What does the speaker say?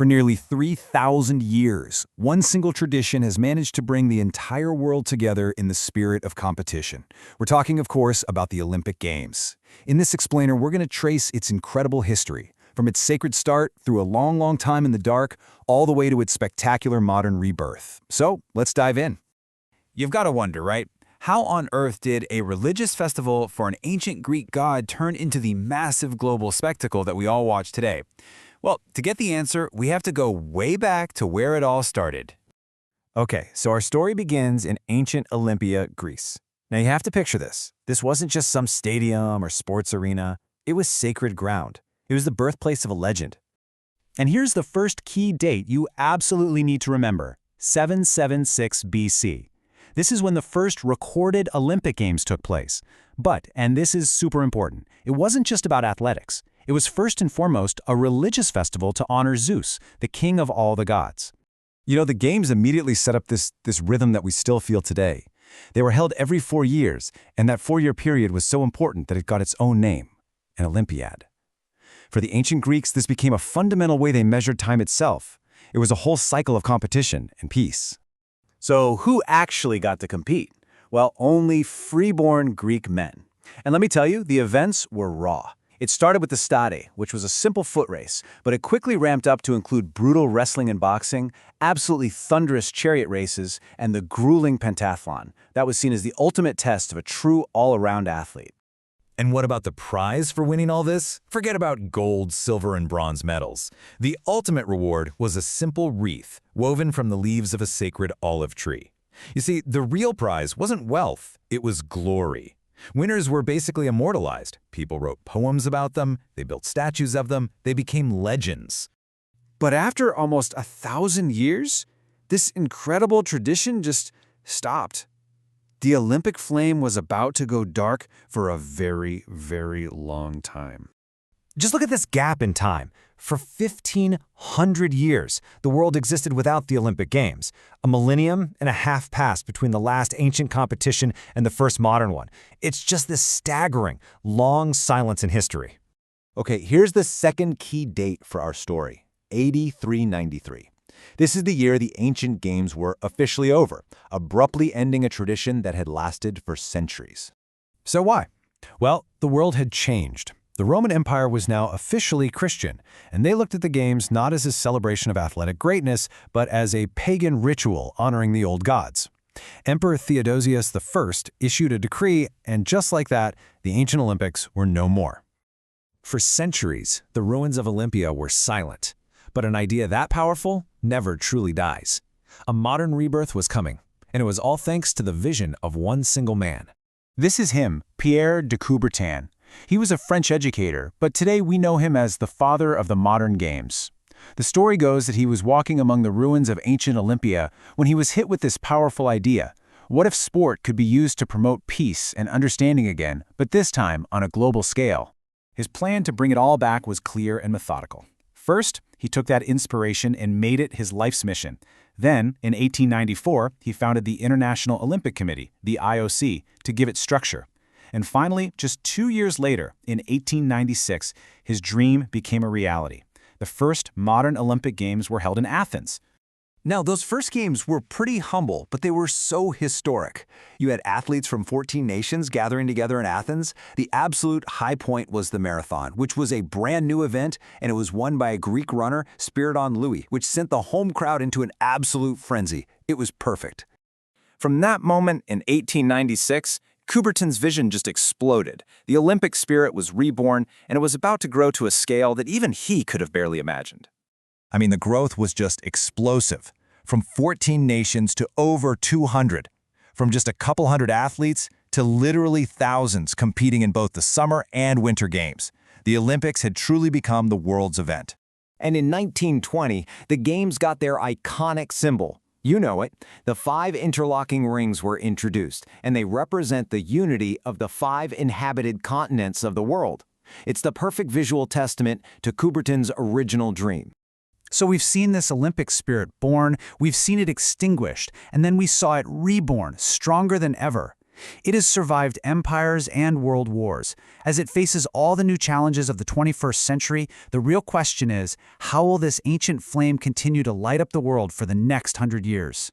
For nearly 3,000 years, one single tradition has managed to bring the entire world together in the spirit of competition. We're talking, of course, about the Olympic Games. In this explainer, we're going to trace its incredible history, from its sacred start through a long time in the dark, all the way to its spectacular modern rebirth. So, let's dive in. You've got to wonder, right? How on earth did a religious festival for an ancient Greek god turn into the massive global spectacle that we all watch today? Well, to get the answer, we have to go way back to where it all started. Okay, so our story begins in ancient Olympia, Greece. Now you have to picture this. This wasn't just some stadium or sports arena. It was sacred ground. It was the birthplace of a legend. And here's the first key date you absolutely need to remember: 776 BC. This is when the first recorded Olympic Games took place. But, and this is super important, it wasn't just about athletics. It was first and foremost a religious festival to honor Zeus, the king of all the gods. You know, the Games immediately set up this rhythm that we still feel today. They were held every 4 years, and that 4-year period was so important that it got its own name, an Olympiad. For the ancient Greeks, this became a fundamental way they measured time itself. It was a whole cycle of competition and peace. So who actually got to compete? Well, only freeborn Greek men. And let me tell you, the events were raw. It started with the Stade, which was a simple foot race, but it quickly ramped up to include brutal wrestling and boxing, absolutely thunderous chariot races, and the grueling pentathlon. That was seen as the ultimate test of a true all-around athlete. And what about the prize for winning all this? Forget about gold, silver, and bronze medals. The ultimate reward was a simple wreath woven from the leaves of a sacred olive tree. You see, the real prize wasn't wealth, it was glory. Winners were basically immortalized. People wrote poems about them, they built statues of them, they became legends. But after almost 1,000 years, this incredible tradition just stopped. The Olympic flame was about to go dark for a very long time. Just look at this gap in time. For 1,500 years, the world existed without the Olympic Games. A millennium and a half passed between the last ancient competition and the first modern one. It's just this staggering, long silence in history. Okay, here's the second key date for our story, AD 393. This is the year the ancient games were officially over, abruptly ending a tradition that had lasted for centuries. So why? Well, the world had changed. The Roman Empire was now officially Christian, and they looked at the Games not as a celebration of athletic greatness, but as a pagan ritual honoring the old gods. Emperor Theodosius I issued a decree, and just like that, the ancient Olympics were no more. For centuries, the ruins of Olympia were silent. But an idea that powerful never truly dies. A modern rebirth was coming, and it was all thanks to the vision of one single man. This is him, Pierre de Coubertin. He was a French educator, but today we know him as the father of the modern games. The story goes that he was walking among the ruins of ancient Olympia when he was hit with this powerful idea. What if sport could be used to promote peace and understanding again, but this time on a global scale? His plan to bring it all back was clear and methodical. First, he took that inspiration and made it his life's mission. Then, in 1894, he founded the International Olympic Committee, the IOC, to give it structure. And finally, just 2 years later, in 1896, his dream became a reality. The first modern Olympic Games were held in Athens. Now, those first games were pretty humble, but they were so historic. You had athletes from 14 nations gathering together in Athens. The absolute high point was the marathon, which was a brand new event, and it was won by a Greek runner, Spiridon Louis, which sent the home crowd into an absolute frenzy. It was perfect. From that moment in 1896, Coubertin's vision just exploded. The Olympic spirit was reborn, and it was about to grow to a scale that even he could have barely imagined. I mean, the growth was just explosive. From 14 nations to over 200. From just a couple hundred athletes to literally thousands competing in both the summer and winter games. The Olympics had truly become the world's event. And in 1920, the Games got their iconic symbol. You know it. The 5 interlocking rings were introduced, and they represent the unity of the 5 inhabited continents of the world. It's the perfect visual testament to Coubertin's original dream. So we've seen this Olympic spirit born, we've seen it extinguished, and then we saw it reborn, stronger than ever. It has survived empires and world wars. As it faces all the new challenges of the 21st century, the real question is, how will this ancient flame continue to light up the world for the next 100 years?